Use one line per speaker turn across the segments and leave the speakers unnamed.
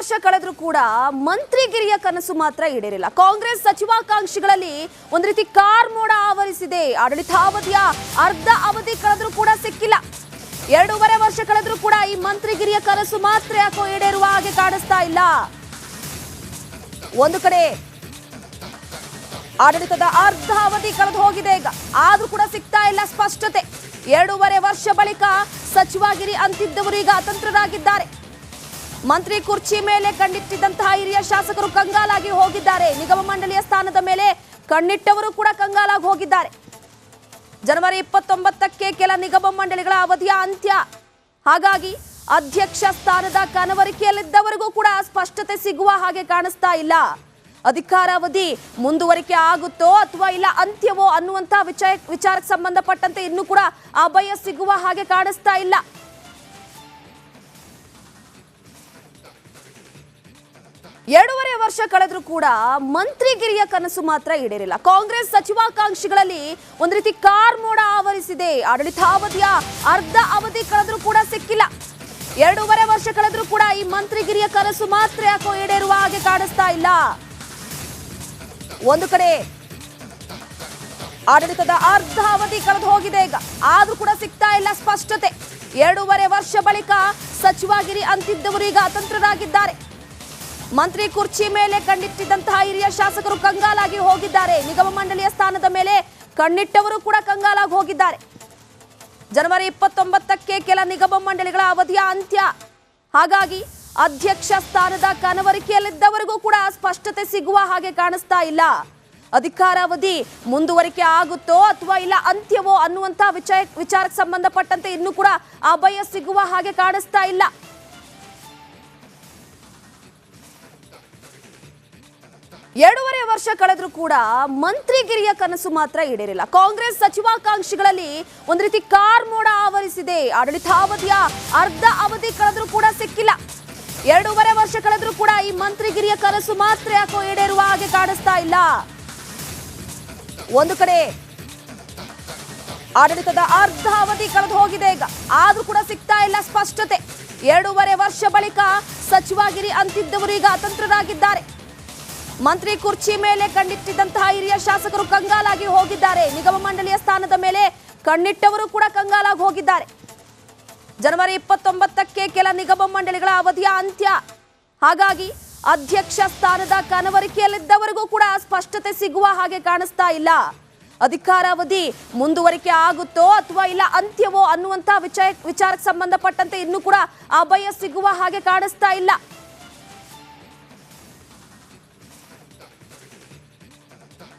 ವರ್ಷ ಕಳೆದರೂ ಕೂಡ ಮಂತ್ರಿಗಿರಿಯ ಕನಸು ಮಾತ್ರ ಈಡೇರಿಲ್ಲ. ಕಾಂಗ್ರೆಸ್ ಸಚಿವಾಕಾಂಕ್ಷಿಗಳಲ್ಲಿ ಒಂದು ರೀತಿ ಕಾರ್ಮೋಡ ಆವರಿಸಿದೆ. ಆಡಳಿತಾವಧಿಯ ಅರ್ಧ ಅವಧಿ ಕಳೆದರೂ ಕೂಡ ಸಿಕ್ಕಿಲ್ಲ. 2.5 ವರ್ಷ ಕಳೆದರೂ ಕೂಡ ಈ ಮಂತ್ರಿಗಿರಿಯ ಕನಸು ಮಾತ್ರ ಯಾಕೋ ಈಡೇರುವ ಹಾಗೆ ಕಾಣಿಸ್ತಾ ಇಲ್ಲ. ಒಂದು ಕಡೆ ಆಡಳಿತದ ಅರ್ಧ ಅವಧಿ ಕಳೆದು ಹೋಗಿದೆ, ಈಗ ಆದ್ರೂ ಕೂಡ ಸಿಗ್ತಾ ಇಲ್ಲ ಸ್ಪಷ್ಟತೆ. 2.5 ವರ್ಷ ಬಳಿಕ ಸಚಿವಗಿರಿ ಅಂತಿದ್ದವರು ಈಗ ಅತಂತ್ರರಾಗಿದ್ದಾರೆ. ಮಂತ್ರಿ ಕುರ್ಚಿ ಮೇಲೆ ಕಣ್ಣಿಟ್ಟಿದ್ದಂತಹ ಹಿರಿಯ ಶಾಸಕರು ಕಂಗಾಲಾಗಿ ಹೋಗಿದ್ದಾರೆ. ನಿಗಮ ಮಂಡಳಿಯ ಸ್ಥಾನದ ಮೇಲೆ ಕಣ್ಣಿಟ್ಟವರು ಕೂಡ ಕಂಗಾಲಾಗಿ ಹೋಗಿದ್ದಾರೆ. ಜನವರಿ 29ಕ್ಕೆ ಕೆಲ ನಿಗಮ ಮಂಡಳಿಗಳ ಅವಧಿಯ ಅಂತ್ಯ. ಹಾಗಾಗಿ ಅಧ್ಯಕ್ಷ ಸ್ಥಾನದ ಕನವರಿಕೆಯಲ್ಲಿದ್ದವರಿಗೂ ಕೂಡ ಸ್ಪಷ್ಟತೆ ಸಿಗುವ ಹಾಗೆ ಕಾಣಿಸ್ತಾ ಇಲ್ಲ. ಅಧಿಕಾರಾವಧಿ ಮುಂದುವರಿಕೆ ಆಗುತ್ತೋ ಅಥವಾ ಇಲ್ಲ ಅಂತ್ಯವೋ ಅನ್ನುವಂತ ವಿಚಾರಕ್ಕೆ ಸಂಬಂಧಪಟ್ಟಂತೆ ಇನ್ನೂ ಕೂಡ ಅಭಯ ಸಿಗುವ ಹಾಗೆ ಕಾಣಿಸ್ತಾ ಇಲ್ಲ. ಎರಡೂವರೆ ವರ್ಷ ಕಳೆದರೂ ಕೂಡ ಮಂತ್ರಿಗಿರಿಯ ಕನಸು ಮಾತ್ರ ಈಡೇರಿಲ್ಲ. ಕಾಂಗ್ರೆಸ್ ಸಚಿವಾಕಾಂಕ್ಷಿಗಳಲ್ಲಿ ಒಂದು ರೀತಿ ಕಾರ್ಮೋಡ ಆವರಿಸಿದೆ. ಆಡಳಿತಾವಧಿಯ ಅರ್ಧ ಅವಧಿ ಕಳೆದರೂ ಕೂಡ ಸಿಕ್ಕಿಲ್ಲ. 2.5 ವರ್ಷ ಕಳೆದರೂ ಕೂಡ ಈ ಮಂತ್ರಿಗಿರಿಯ ಕನಸು ಮಾತ್ರ ಯಾಕೋ ಈಡೇರುವ ಹಾಗೆ ಕಾಣಿಸ್ತಾ ಇಲ್ಲ. ಒಂದು ಕಡೆ ಆಡಳಿತದ ಅರ್ಧ ಅವಧಿ ಕಳೆದು ಹೋಗಿದೆ, ಈಗ ಆದ್ರೂ ಕೂಡ ಸಿಗ್ತಾ ಇಲ್ಲ ಸ್ಪಷ್ಟತೆ. 2.5 ವರ್ಷ ಬಳಿಕ ಸಚಿವಗಿರಿ ಅಂತಿದ್ದವರು ಈಗ ಅತಂತ್ರರಾಗಿದ್ದಾರೆ. ಮಂತ್ರಿ ಕುರ್ಚಿ ಮೇಲೆ ಕಣ್ಣಿಟ್ಟಿದ್ದಂತಹ ಹಿರಿಯ ಶಾಸಕರು ಕಂಗಾಲಾಗಿ ಹೋಗಿದ್ದಾರೆ. ನಿಗಮ ಮಂಡಳಿಯ ಸ್ಥಾನದ ಮೇಲೆ ಕಣ್ಣಿಟ್ಟವರು ಕೂಡ ಕಂಗಾಲಾಗಿ ಹೋಗಿದ್ದಾರೆ. ಜನವರಿ 29ಕ್ಕೆ ಕೆಲ ನಿಗಮ ಮಂಡಳಿಗಳ ಅವಧಿಯ ಅಂತ್ಯ. ಹಾಗಾಗಿ ಅಧ್ಯಕ್ಷ ಸ್ಥಾನದ ಕನವರಿಕೆಯಲ್ಲಿದ್ದವರಿಗೂ ಕೂಡ ಸ್ಪಷ್ಟತೆ ಸಿಗುವ ಹಾಗೆ ಕಾಣಿಸ್ತಾ ಇಲ್ಲ. ಅಧಿಕಾರಾವಧಿ ಮುಂದುವರಿಕೆ ಆಗುತ್ತೋ ಅಥವಾ ಇಲ್ಲ ಅಂತ್ಯವೋ ಅನ್ನುವಂತ ವಿಚಾರಕ್ಕೆ ಸಂಬಂಧಪಟ್ಟಂತೆ ಇನ್ನೂ ಕೂಡ ಅಭಯ ಸಿಗುವ ಹಾಗೆ ಕಾಣಿಸ್ತಾ ಇಲ್ಲ. ಎರಡೂವರೆ ವರ್ಷ ಕಳೆದರೂ ಕೂಡ ಮಂತ್ರಿಗಿರಿಯ ಕನಸು ಮಾತ್ರ ಈಡೇರಿಲ್ಲ. ಕಾಂಗ್ರೆಸ್ ಸಚಿವಾಕಾಂಕ್ಷಿಗಳಲ್ಲಿ ಒಂದು ರೀತಿ ಕಾರ್ಮೋಡ ಆವರಿಸಿದೆ. ಆಡಳಿತಾವಧಿಯ ಅರ್ಧ ಅವಧಿ ಕಳೆದರೂ ಕೂಡ ಸಿಕ್ಕಿಲ್ಲ. 2.5 ವರ್ಷ ಕಳೆದರೂ ಕೂಡ ಈ ಮಂತ್ರಿಗಿರಿಯ ಕನಸು ಮಾತ್ರ ಯಾಕೋ ಈಡೇರುವ ಹಾಗೆ ಕಾಣಿಸ್ತಾ ಇಲ್ಲ. ಒಂದು ಕಡೆ ಆಡಳಿತದ ಅರ್ಧ ಅವಧಿ ಕಳೆದು ಹೋಗಿದೆ, ಈಗ ಆದ್ರೂ ಕೂಡ ಸಿಗ್ತಾ ಇಲ್ಲ ಸ್ಪಷ್ಟತೆ. 2.5 ವರ್ಷ ಬಳಿಕ ಸಚಿವಗಿರಿ ಅಂತಿದ್ದವರು ಈಗ ಅತಂತ್ರರಾಗಿದ್ದಾರೆ. ಮಂತ್ರಿ ಕುರ್ಚಿ ಮೇಲೆ ಕಣ್ಣಿಟ್ಟಿದ್ದಂತಹ ಹಿರಿಯ ಶಾಸಕರು ಕಂಗಾಲಾಗಿ ಹೋಗಿದ್ದಾರೆ. ನಿಗಮ ಮಂಡಳಿಯ ಸ್ಥಾನದ ಮೇಲೆ ಕಣ್ಣಿಟ್ಟವರು ಕೂಡ ಕಂಗಾಲಾಗಿ ಹೋಗಿದ್ದಾರೆ. ಜನವರಿ 29ಕ್ಕೆ ಕೆಲ ನಿಗಮ ಮಂಡಳಿಗಳ ಅವಧಿಯ ಅಂತ್ಯ. ಹಾಗಾಗಿ ಅಧ್ಯಕ್ಷ ಸ್ಥಾನದ ಕನವರಿಕೆಯಲ್ಲಿದ್ದವರಿಗೂ ಕೂಡ ಸ್ಪಷ್ಟತೆ ಸಿಗುವ ಹಾಗೆ ಕಾಣಿಸ್ತಾ ಇಲ್ಲ. ಅಧಿಕಾರಾವಧಿ ಮುಂದುವರಿಕೆ ಆಗುತ್ತೋ ಅಥವಾ ಇಲ್ಲ ಅಂತ್ಯವೋ ಅನ್ನುವಂತ ವಿಚಾರಕ್ಕೆ ಸಂಬಂಧಪಟ್ಟಂತೆ ಇನ್ನೂ ಕೂಡ ಅಭಯ ಸಿಗುವ ಹಾಗೆ ಕಾಣಿಸ್ತಾ ಇಲ್ಲ.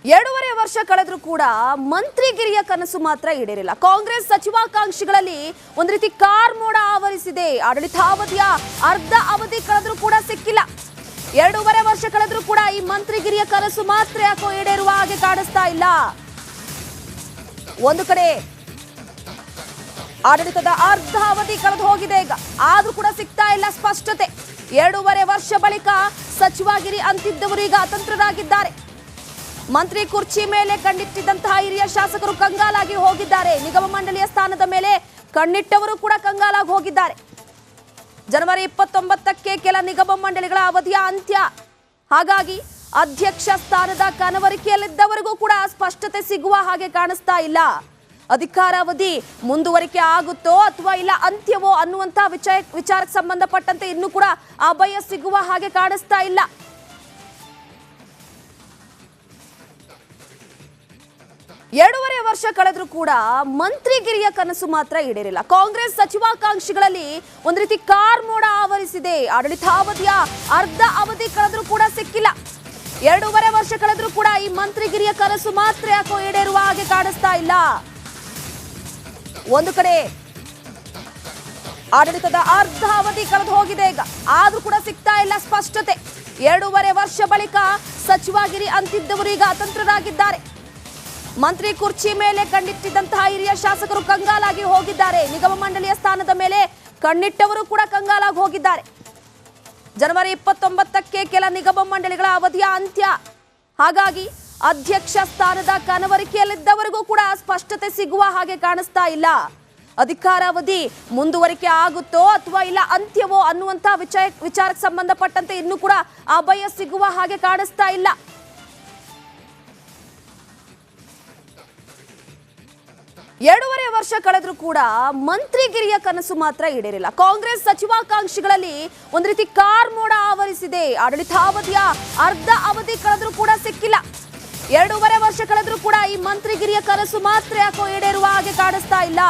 ಎರಡೂವರೆ ವರ್ಷ ಕಳೆದರೂ ಕೂಡ ಮಂತ್ರಿಗಿರಿಯ ಕನಸು ಮಾತ್ರ ಈಡೇರಿಲ್ಲ. ಕಾಂಗ್ರೆಸ್ ಸಚಿವಾಕಾಂಕ್ಷಿಗಳಲ್ಲಿ ಒಂದು ರೀತಿ ಕಾರ್ಮೋಡ ಆವರಿಸಿದೆ. ಆಡಳಿತಾವಧಿಯ ಅರ್ಧ ಅವಧಿ ಕಳೆದರೂ ಕೂಡ ಸಿಕ್ಕಿಲ್ಲ. 2.5 ವರ್ಷ ಕಳೆದರೂ ಕೂಡ ಈ ಮಂತ್ರಿಗಿರಿಯ ಕನಸು ಮಾತ್ರ ಯಾಕೋ ಈಡೇರುವ ಹಾಗೆ ಕಾಣಿಸ್ತಾ ಇಲ್ಲ. ಒಂದು ಕಡೆ ಆಡಳಿತದ ಅರ್ಧ ಅವಧಿ ಕಳೆದು ಹೋಗಿದೆ, ಈಗ ಆದ್ರೂ ಕೂಡ ಸಿಗ್ತಾ ಇಲ್ಲ ಸ್ಪಷ್ಟತೆ. 2.5 ವರ್ಷ ಬಳಿಕ ಸಚಿವಗಿರಿ ಅಂತಿದ್ದವರು ಈಗ ಅತಂತ್ರರಾಗಿದ್ದಾರೆ. ಮಂತ್ರಿ ಕುರ್ಚಿ ಮೇಲೆ ಕಣ್ಣಿಟ್ಟಿದ್ದಂತಹ ಹಿರಿಯ ಶಾಸಕರು ಕಂಗಾಲಾಗಿ ಹೋಗಿದ್ದಾರೆ. ನಿಗಮ ಮಂಡಳಿಯ ಸ್ಥಾನದ ಮೇಲೆ ಕಣ್ಣಿಟ್ಟವರು ಕೂಡ ಕಂಗಾಲಾಗಿ ಹೋಗಿದ್ದಾರೆ. ಜನವರಿ 29ಕ್ಕೆ ಕೆಲ ನಿಗಮ ಮಂಡಳಿಗಳ ಅವಧಿಯ ಅಂತ್ಯ. ಹಾಗಾಗಿ ಅಧ್ಯಕ್ಷ ಸ್ಥಾನದ ಕನವರಿಕೆಯಲ್ಲಿದ್ದವರಿಗೂ ಕೂಡ ಸ್ಪಷ್ಟತೆ ಸಿಗುವ ಹಾಗೆ ಕಾಣಿಸ್ತಾ ಇಲ್ಲ. ಅಧಿಕಾರಾವಧಿ ಮುಂದುವರಿಕೆ ಆಗುತ್ತೋ ಅಥವಾ ಇಲ್ಲ ಅಂತ್ಯವೋ ಅನ್ನುವಂತ ವಿಚಾರಕ್ಕೆ ಸಂಬಂಧಪಟ್ಟಂತೆ ಇನ್ನೂ ಕೂಡ ಅಭಯ ಸಿಗುವ ಹಾಗೆ ಕಾಣಿಸ್ತಾ ಇಲ್ಲ. ಎರಡೂವರೆ ವರ್ಷ ಕಳೆದರೂ ಕೂಡ ಮಂತ್ರಿಗಿರಿಯ ಕನಸು ಮಾತ್ರ ಈಡೇರಿಲ್ಲ. ಕಾಂಗ್ರೆಸ್ ಸಚಿವಾಕಾಂಕ್ಷಿಗಳಲ್ಲಿ ಒಂದು ರೀತಿ ಕಾರ್ಮೋಡ ಆವರಿಸಿದೆ. ಆಡಳಿತಾವಧಿಯ ಅರ್ಧ ಅವಧಿ ಕಳೆದರೂ ಕೂಡ ಸಿಕ್ಕಿಲ್ಲ. 2.5 ವರ್ಷ ಕಳೆದರೂ ಕೂಡ ಈ ಮಂತ್ರಿಗಿರಿಯ ಕನಸು ಮಾತ್ರ ಯಾಕೋ ಈಡೇರುವ ಹಾಗೆ ಕಾಣಿಸ್ತಾ ಇಲ್ಲ. ಒಂದು ಕಡೆ ಆಡಳಿತದ ಅರ್ಧ ಅವಧಿ ಕಳೆದು ಹೋಗಿದೆ, ಈಗ ಆದ್ರೂ ಕೂಡ ಸಿಗ್ತಾ ಇಲ್ಲ ಸ್ಪಷ್ಟತೆ. 2.5 ವರ್ಷ ಬಳಿಕ ಸಚಿವಗಿರಿ ಅಂತಿದ್ದವರು ಈಗ ಅತಂತ್ರರಾಗಿದ್ದಾರೆ. ಮಂತ್ರಿ ಕುರ್ಚಿ ಮೇಲೆ ಕಣ್ಣಿಟ್ಟಿದ್ದಂತಹ ಹಿರಿಯ ಶಾಸಕರು ಕಂಗಾಲಾಗಿ ಹೋಗಿದ್ದಾರೆ. ನಿಗಮ ಮಂಡಳಿಯ ಸ್ಥಾನದ ಮೇಲೆ ಕಣ್ಣಿಟ್ಟವರು ಕೂಡ ಕಂಗಾಲಾಗಿ ಹೋಗಿದ್ದಾರೆ. ಜನವರಿ 29ಕ್ಕೆ ಕೆಲ ನಿಗಮ ಮಂಡಳಿಗಳ ಅವಧಿಯ ಅಂತ್ಯ. ಹಾಗಾಗಿ ಅಧ್ಯಕ್ಷ ಸ್ಥಾನದ ಕನವರಿಕೆಯಲ್ಲಿದ್ದವರಿಗೂ ಕೂಡ ಸ್ಪಷ್ಟತೆ ಸಿಗುವ ಹಾಗೆ ಕಾಣಿಸ್ತಾ ಇಲ್ಲ. ಅಧಿಕಾರಾವಧಿ ಮುಂದುವರಿಕೆ ಆಗುತ್ತೋ ಅಥವಾ ಇಲ್ಲ ಅಂತ್ಯವೋ ಅನ್ನುವಂತ ವಿಚಾರಕ್ಕೆ ಸಂಬಂಧಪಟ್ಟಂತೆ ಇನ್ನೂ ಕೂಡ ಅಭಯ ಸಿಗುವ ಹಾಗೆ ಕಾಣಿಸ್ತಾ ಇಲ್ಲ. ಎರಡೂವರೆ ವರ್ಷ ಕಳೆದ್ರೂ ಕೂಡ ಮಂತ್ರಿಗಿರಿಯ ಕನಸು ಮಾತ್ರ ಈಡೇರಿಲ್ಲ. ಕಾಂಗ್ರೆಸ್ ಸಚಿವಾಕಾಂಕ್ಷಿಗಳಲ್ಲಿ ಒಂದು ರೀತಿ ಕಾರ್ಮೋಡ ಆವರಿಸಿದೆ. ಆಡಳಿತಾವಧಿಯ ಅರ್ಧ ಅವಧಿ ಕಳೆದ್ರೂ ಕೂಡ ಸಿಕ್ಕಿಲ್ಲ. ಎರಡೂವರೆ ವರ್ಷ ಕಳೆದ್ರೂ ಕೂಡ ಈ ಮಂತ್ರಿಗಿರಿಯ ಕನಸು ಮಾತ್ರ ಯಾಕೋ ಈಡೇರುವ ಹಾಗೆ ಕಾಣಿಸ್ತಾ ಇಲ್ಲ.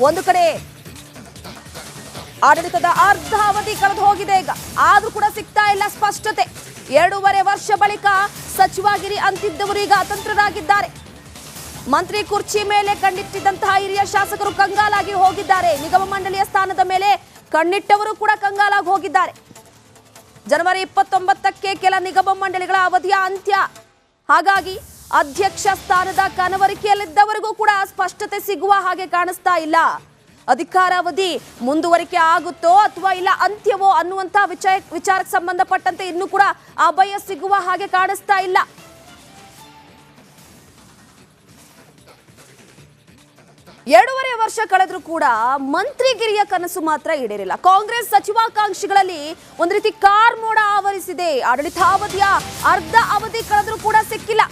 ಒಂದು ಕಡೆ ಆಡಳಿತದ ಅರ್ಧ ಅವಧಿ ಕಳೆದು ಹೋಗಿದೆ ಈಗ, ಆದ್ರೂ ಕೂಡ ಸಿಗ್ತಾ ಇಲ್ಲ ಸ್ಪಷ್ಟತೆ. ಎರಡೂವರೆ ವರ್ಷ ಬಳಿಕ ಸಚಿವಗಿರಿ ಅಂತಿದ್ದವರು ಈಗ ಅತಂತ್ರರಾಗಿದ್ದಾರೆ. ಮಂತ್ರಿ ಕುರ್ಚಿ ಮೇಲೆ ಕಣ್ಣಿಟ್ಟಿದ್ದಂತಹ ಹಿರಿಯ ಶಾಸಕರು ಕಂಗಾಲಾಗಿ ಹೋಗಿದ್ದಾರೆ. ನಿಗಮ ಮಂಡಳಿಯ ಸ್ಥಾನದ ಮೇಲೆ ಕಣ್ಣಿಟ್ಟವರು ಕೂಡ ಕಂಗಾಲಾಗಿ ಹೋಗಿದ್ದಾರೆ. ಜನವರಿ 29ಕ್ಕೆ ಕೆಲ ನಿಗಮ ಮಂಡಳಿಗಳ ಅವಧಿಯ ಅಂತ್ಯ. ಹಾಗಾಗಿ ಅಧ್ಯಕ್ಷ ಸ್ಥಾನದ ಕನವರಿಕೆಯಲ್ಲಿದ್ದವರಿಗೂ ಕೂಡ ಸ್ಪಷ್ಟತೆ ಸಿಗುವ ಹಾಗೆ ಕಾಣಿಸ್ತಾ ಇಲ್ಲ. ಅಧಿಕಾರಾವಧಿ ಮುಂದುವರಿಕೆ ಆಗುತ್ತೋ ಅಥವಾ ಇಲ್ಲ ಅಂತ್ಯವೋ ಅನ್ನುವಂತ ವಿಚಾರಕ್ಕೆ ಸಂಬಂಧಪಟ್ಟಂತೆ ಇನ್ನೂ ಕೂಡ ಅಭಯ ಸಿಗುವ ಹಾಗೆ ಕಾಣಿಸ್ತಾ ಇಲ್ಲ. ಎರಡೂವರೆ ವರ್ಷ ಕಳೆದ್ರೂ ಕೂಡ ಮಂತ್ರಿಗಿರಿಯ ಕನಸು ಮಾತ್ರ ಈಡೇರಿಲ್ಲ. ಕಾಂಗ್ರೆಸ್ ಸಚಿವಾಕಾಂಕ್ಷಿಗಳಲ್ಲಿ ಒಂದು ರೀತಿ ಕಾರ್ಮೋಡ ಆವರಿಸಿದೆ. ಆಡಳಿತಾವಧಿಯ ಅರ್ಧ ಅವಧಿ ಕಳೆದ್ರೂ ಕೂಡ ಸಿಕ್ಕಿಲ್ಲ.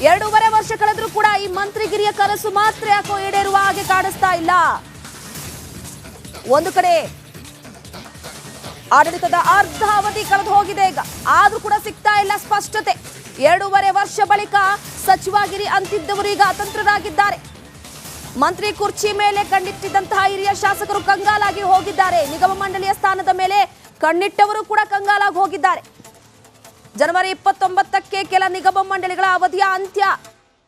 ಎರಡೂವರೆ ವರ್ಷ ಕಳೆದ್ರೂ ಕೂಡ ಈ ಮಂತ್ರಿಗಿರಿಯ ಕನಸು ಮಾತ್ರ ಯಾಕೋ ಈಡೇರುವ ಹಾಗೆ ಕಾಣಿಸ್ತಾ ಇಲ್ಲ. ಒಂದು ಕಡೆ ಆಡಳಿತದ ಅರ್ಧ ಅವಧಿ ಕಳೆದು ಹೋಗಿದೆ ಈಗ, ಆದ್ರೂ ಕೂಡ ಸಿಗ್ತಾ ಇಲ್ಲ ಸ್ಪಷ್ಟತೆ. ಎರಡೂವರೆ ವರ್ಷ ಬಳಿಕ ಸಚಿವಗಿರಿ ಅಂತಿದ್ದವರು ಈಗ ಅತಂತ್ರರಾಗಿದ್ದಾರೆ. ಮಂತ್ರಿ ಕುರ್ಚಿ ಮೇಲೆ ಕಣ್ಣಿಟ್ಟಿದ್ದಂತಹ ಹಿರಿಯ ಶಾಸಕರು ಕಂಗಾಲಾಗಿ ಹೋಗಿದ್ದಾರೆ. ನಿಗಮ ಮಂಡಳಿಯ ಸ್ಥಾನದ ಮೇಲೆ ಕಣ್ಣಿಟ್ಟವರು ಕೂಡ ಕಂಗಾಲಾಗಿ ಹೋಗಿದ್ದಾರೆ. ಜನವರಿ 29ಕ್ಕೆ ಕೆಲ ನಿಗಮ ಮಂಡಳಿಗಳ ಅವಧಿಯ ಅಂತ್ಯ.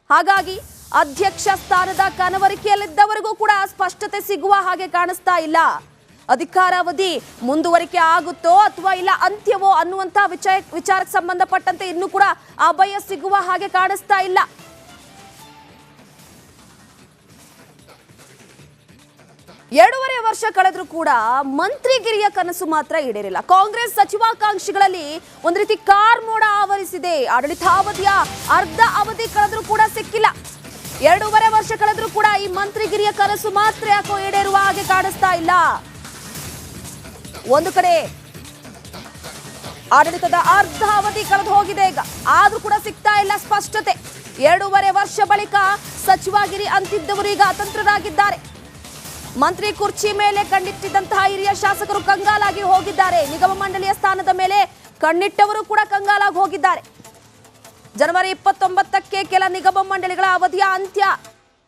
ಹಾಗಾಗಿ ಅಧ್ಯಕ್ಷ ಸ್ಥಾನದ ಕನವರಿಕೆಯಲ್ಲಿದ್ದವರಿಗೂ ಕೂಡ ಸ್ಪಷ್ಟತೆ ಸಿಗುವ ಹಾಗೆ ಕಾಣಿಸ್ತಾ ಇಲ್ಲ. ಅಧಿಕಾರಾವಧಿ ಮುಂದುವರಿಕೆ ಆಗುತ್ತೋ ಅಥವಾ ಇಲ್ಲ ಅಂತ್ಯವೋ ಅನ್ನುವಂತ ವಿಚಾರಕ್ಕೆ ಸಂಬಂಧಪಟ್ಟಂತೆ ಇನ್ನೂ ಕೂಡ ಅಭಯ ಸಿಗುವ ಹಾಗೆ ಕಾಣಿಸ್ತಾ ಇಲ್ಲ. ಎರಡೂವರೆ ವರ್ಷ ಕಳೆದ್ರೂ ಕೂಡ ಮಂತ್ರಿಗಿರಿಯ ಕನಸು ಮಾತ್ರ ಈಡೇರಿಲ್ಲ. ಕಾಂಗ್ರೆಸ್ ಸಚಿವಾಕಾಂಕ್ಷಿಗಳಲ್ಲಿ ಒಂದು ರೀತಿ ಕಾರ್ಮೋಡ ಆವರಿಸಿದೆ. ಆಡಳಿತಾವಧಿಯ ಅರ್ಧ ಅವಧಿ ಕಳೆದ್ರೂ ಕೂಡ ಸಿಕ್ಕಿಲ್ಲ. ಎರಡೂವರೆ ವರ್ಷ ಕಳೆದ್ರೂ ಕೂಡ ಈ ಮಂತ್ರಿಗಿರಿಯ ಕನಸು ಮಾತ್ರ ಯಾಕೋ ಈಡೇರುವ ಹಾಗೆ ಕಾಣಿಸ್ತಾ ಇಲ್ಲ. ಒಂದು ಕಡೆ ಆಡಳಿತದ ಅರ್ಧ ಅವಧಿ ಕಳೆದು ಹೋಗಿದೆ ಈಗ, ಆದ್ರೂ ಕೂಡ ಸಿಗ್ತಾ ಇಲ್ಲ ಸ್ಪಷ್ಟತೆ. ಎರಡೂವರೆ ವರ್ಷ ಬಳಿಕ ಸಚಿವಗಿರಿ ಅಂತಿದ್ದವರು ಈಗ ಅತಂತ್ರರಾಗಿದ್ದಾರೆ. ಮಂತ್ರಿ ಕುರ್ಚಿ ಮೇಲೆ ಕಣ್ಣಿಟ್ಟಿದ್ದಂತಹ ಹಿರಿಯ ಶಾಸಕರು ಕಂಗಾಲಾಗಿ ಹೋಗಿದ್ದಾರೆ. ನಿಗಮ ಮಂಡಳಿಯ ಸ್ಥಾನದ ಮೇಲೆ ಕಣ್ಣಿಟ್ಟವರು ಕೂಡ ಕಂಗಾಲಾಗಿ ಹೋಗಿದ್ದಾರೆ. ಜನವರಿ 29ಕ್ಕೆ ಕೆಲ ನಿಗಮ ಮಂಡಳಿಗಳ ಅವಧಿಯ ಅಂತ್ಯ.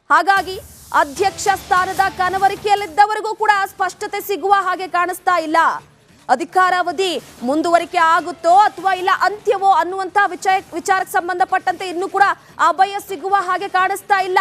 ಹಾಗಾಗಿ ಅಧ್ಯಕ್ಷ ಸ್ಥಾನದ ಕನವರಿಕೆಯಲ್ಲಿದ್ದವರಿಗೂ ಕೂಡ ಸ್ಪಷ್ಟತೆ ಸಿಗುವ ಹಾಗೆ ಕಾಣಿಸ್ತಾ ಇಲ್ಲ. ಅಧಿಕಾರಾವಧಿ ಮುಂದುವರಿಕೆ ಆಗುತ್ತೋ ಅಥವಾ ಇಲ್ಲ ಅಂತ್ಯವೋ ಅನ್ನುವಂತ ವಿಚಾರಕ್ಕೆ ಸಂಬಂಧಪಟ್ಟಂತೆ ಇನ್ನೂ ಕೂಡ ಅಭಯ ಸಿಗುವ ಹಾಗೆ ಕಾಣಿಸ್ತಾ ಇಲ್ಲ.